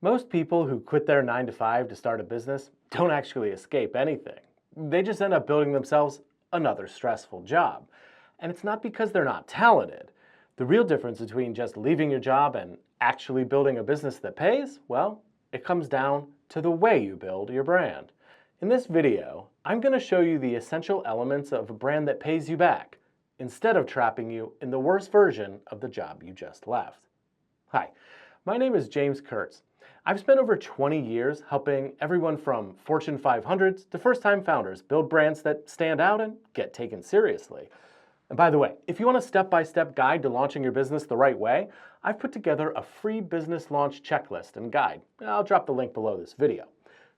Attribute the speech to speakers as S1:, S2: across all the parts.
S1: Most people who quit their 9 to 5 to start a business don't actually escape anything. They just end up building themselves another stressful job. And it's not because they're not talented. The real difference between just leaving your job and actually building a business that pays, well, it comes down to the way you build your brand. In this video, I'm going to show you the essential elements of a brand that pays you back, instead of trapping you in the worst version of the job you just left. Hi, my name is James Kurtz. I've spent over 20 years helping everyone from Fortune 500s to first-time founders build brands that stand out and get taken seriously. And by the way, if you want a step-by-step guide to launching your business the right way, I've put together a free business launch checklist and guide. I'll drop the link below this video.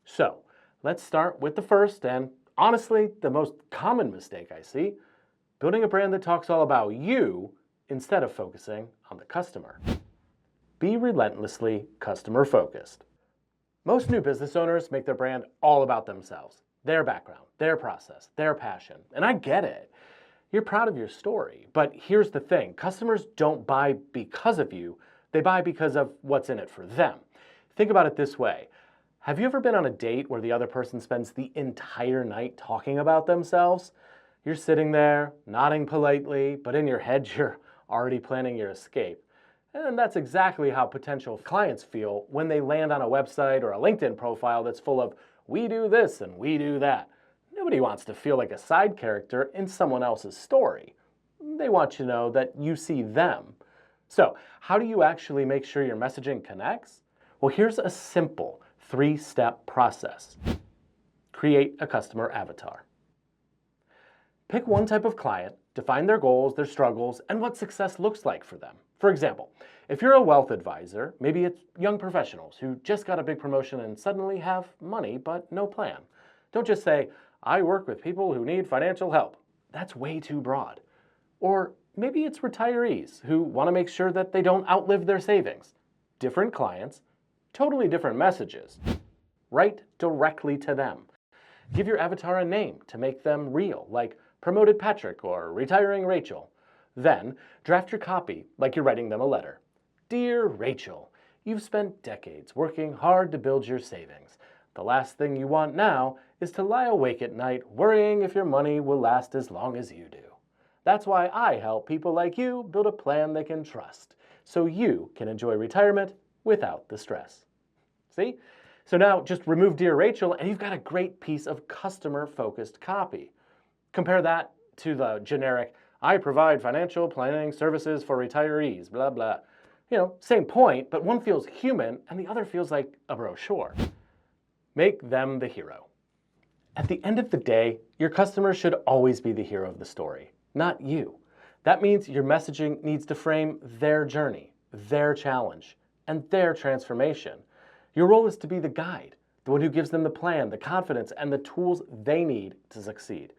S1: So, let's start with the first and, honestly, the most common mistake I see: building a brand that talks all about you instead of focusing on the customer. Be relentlessly customer-focused. Most new business owners make their brand all about themselves, their background, their process, their passion. And I get it. You're proud of your story. But here's the thing. Customers don't buy because of you. They buy because of what's in it for them. Think about it this way. Have you ever been on a date where the other person spends the entire night talking about themselves? You're sitting there, nodding politely, but in your head you're already planning your escape. And that's exactly how potential clients feel when they land on a website or a LinkedIn profile that's full of "we do this and we do that." Nobody wants to feel like a side character in someone else's story. They want you to know that you see them. So, how do you actually make sure your messaging connects? Well, here's a simple 3-step process. Create a customer avatar. Pick one type of client, define their goals, their struggles, and what success looks like for them. For example, if you're a wealth advisor, maybe it's young professionals who just got a big promotion and suddenly have money but no plan. Don't just say, "I work with people who need financial help." That's way too broad. Or maybe it's retirees who want to make sure that they don't outlive their savings. Different clients, totally different messages. Write directly to them. Give your avatar a name to make them real, like Promoted Patrick or Retiring Rachel. Then, draft your copy like you're writing them a letter. "Dear Rachel, you've spent decades working hard to build your savings. The last thing you want now is to lie awake at night worrying if your money will last as long as you do. That's why I help people like you build a plan they can trust, so you can enjoy retirement without the stress." See? So now just remove "Dear Rachel" and you've got a great piece of customer-focused copy. Compare that to the generic "I provide financial planning services for retirees, blah, blah." Same point, but one feels human and the other feels like a brochure. Make them the hero. At the end of the day, your customer should always be the hero of the story, not you. That means your messaging needs to frame their journey, their challenge, and their transformation. Your role is to be the guide, the one who gives them the plan, the confidence, and the tools they need to succeed.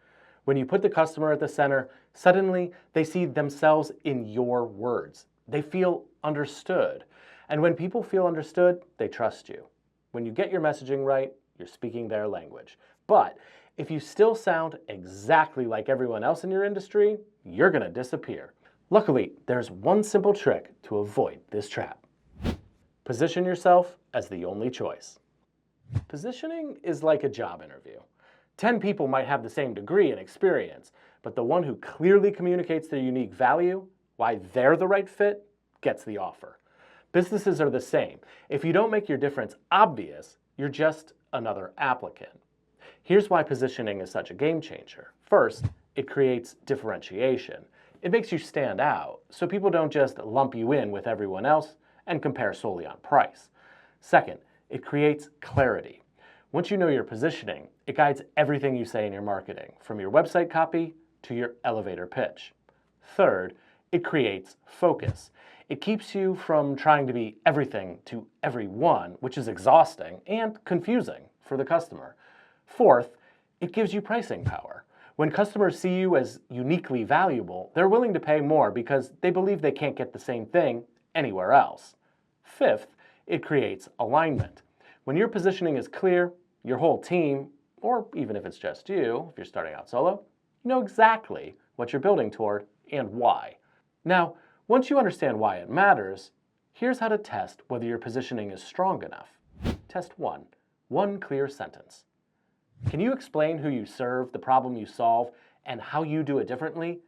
S1: When you put the customer at the center, suddenly they see themselves in your words. They feel understood. And when people feel understood, they trust you. When you get your messaging right, you're speaking their language. But if you still sound exactly like everyone else in your industry, you're going to disappear. Luckily, there's one simple trick to avoid this trap. Position yourself as the only choice. Positioning is like a job interview. 10 people might have the same degree and experience, but the one who clearly communicates their unique value, why they're the right fit, gets the offer. Businesses are the same. If you don't make your difference obvious, you're just another applicant. Here's why positioning is such a game changer. First, it creates differentiation. It makes you stand out, so people don't just lump you in with everyone else and compare solely on price. Second, it creates clarity. Once you know your positioning, it guides everything you say in your marketing, from your website copy to your elevator pitch. Third, it creates focus. It keeps you from trying to be everything to everyone, which is exhausting and confusing for the customer. Fourth, it gives you pricing power. When customers see you as uniquely valuable, they're willing to pay more because they believe they can't get the same thing anywhere else. Fifth, it creates alignment. When your positioning is clear, your whole team, or even if it's just you, if you're starting out solo, you know exactly what you're building toward and why. Now, once you understand why it matters, Here's how to test whether your positioning is strong enough. Test 1. One clear sentence. Can you explain who you serve, the problem you solve, and how you do it differently,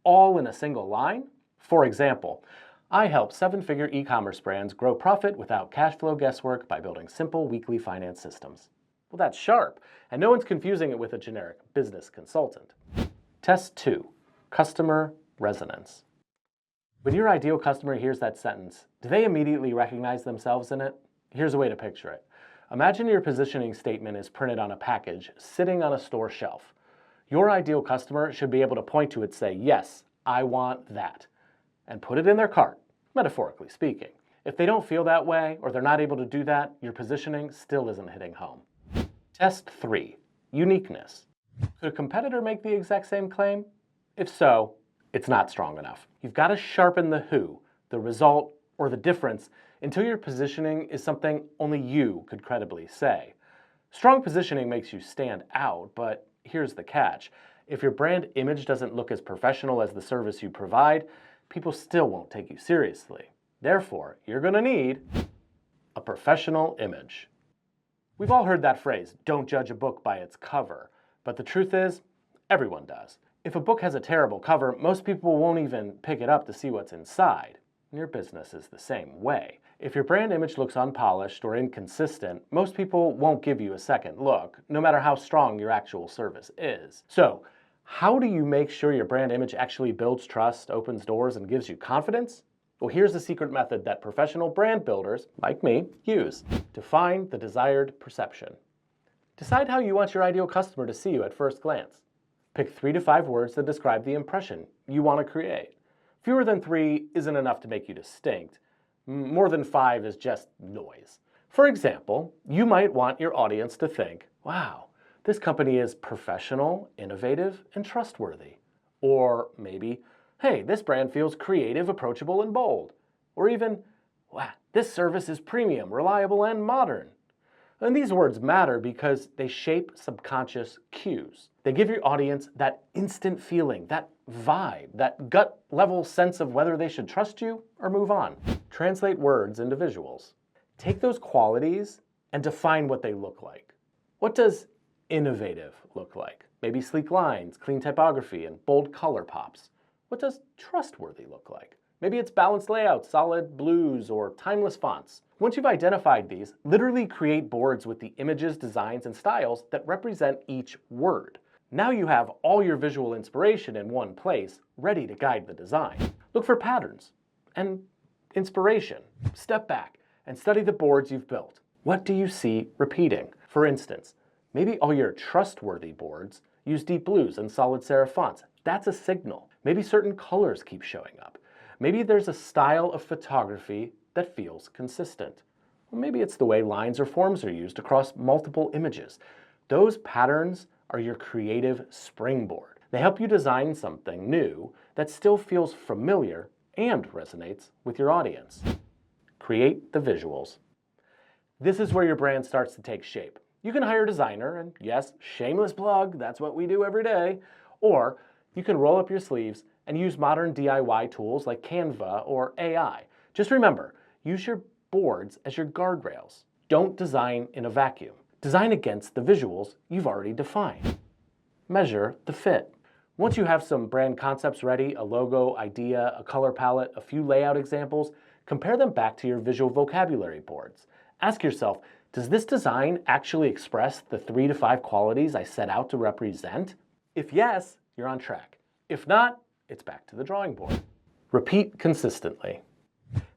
S1: all in a single line? For example, I help 7-figure e-commerce brands grow profit without cash flow guesswork by building simple weekly finance systems. Well, that's sharp, and no one's confusing it with a generic business consultant. Test 2. Customer resonance. When your ideal customer hears that sentence, do they immediately recognize themselves in it? Here's a way to picture it. Imagine your positioning statement is printed on a package sitting on a store shelf. Your ideal customer should be able to point to it, say, yes, I want that, and put it in their cart, metaphorically speaking. If they don't feel that way, or they're not able to do that, your positioning still isn't hitting home. Test 3. Uniqueness. Could a competitor make the exact same claim? If so, it's not strong enough. You've got to sharpen the who, the result, or the difference until your positioning is something only you could credibly say. Strong positioning makes you stand out, but here's the catch. If your brand image doesn't look as professional as the service you provide, people still won't take you seriously. Therefore, you're going to need a professional image. We've all heard that phrase, don't judge a book by its cover. But the truth is, everyone does. If a book has a terrible cover, most people won't even pick it up to see what's inside. Your business is the same way. If your brand image looks unpolished or inconsistent, most people won't give you a second look, no matter how strong your actual service is. So, how do you make sure your brand image actually builds trust, opens doors, and gives you confidence? Well, here's the secret method that professional brand builders, like me, use. Define the desired perception. Decide how you want your ideal customer to see you at first glance. Pick 3 to 5 words that describe the impression you want to create. Fewer than 3 isn't enough to make you distinct. More than 5 is just noise. For example, you might want your audience to think, wow, this company is professional, innovative, and trustworthy. Or maybe, hey, this brand feels creative, approachable, and bold. Or even, wow, this service is premium, reliable, and modern. And these words matter because they shape subconscious cues. They give your audience that instant feeling, that vibe, that gut-level sense of whether they should trust you or move on. Translate words into visuals. Take those qualities and define what they look like. What does innovative look like? Maybe sleek lines, clean typography, and bold color pops. What does trustworthy look like? Maybe it's balanced layouts, solid blues, or timeless fonts. Once you've identified these, literally create boards with the images, designs, and styles that represent each word. Now you have all your visual inspiration in one place, ready to guide the design. Look for patterns and inspiration. Step back and study the boards you've built. What do you see repeating? For instance, maybe all your trustworthy boards use deep blues and solid serif fonts. That's a signal. Maybe certain colors keep showing up. Maybe there's a style of photography that feels consistent. Or maybe it's the way lines or forms are used across multiple images. Those patterns are your creative springboard. They help you design something new that still feels familiar and resonates with your audience. Create the visuals. This is where your brand starts to take shape. You can hire a designer, and yes, shameless plug, that's what we do every day. Or you can roll up your sleeves and use modern DIY tools like Canva or AI. Just remember, use your boards as your guardrails. Don't design in a vacuum. Design against the visuals you've already defined. Measure the fit. Once you have some brand concepts ready, a logo, idea, a color palette, a few layout examples, compare them back to your visual vocabulary boards. Ask yourself, does this design actually express the 3 to 5 qualities I set out to represent? If yes, you're on track. If not, it's back to the drawing board. Repeat consistently.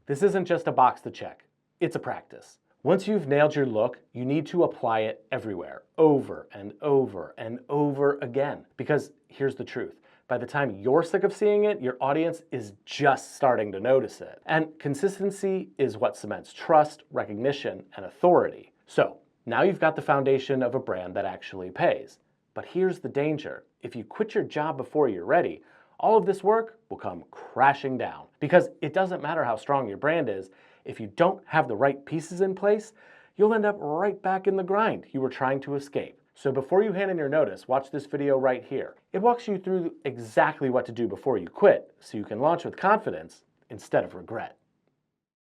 S1: This isn't just a box to check, it's a practice. Once you've nailed your look, you need to apply it everywhere, over and over and over again. Because here's the truth. By the time you're sick of seeing it, your audience is just starting to notice it. And consistency is what cements trust, recognition, and authority. So, now you've got the foundation of a brand that actually pays. But here's the danger. If you quit your job before you're ready, all of this work will come crashing down. Because it doesn't matter how strong your brand is, if you don't have the right pieces in place, you'll end up right back in the grind you were trying to escape. So before you hand in your notice, watch this video right here. It walks you through exactly what to do before you quit, so you can launch with confidence instead of regret.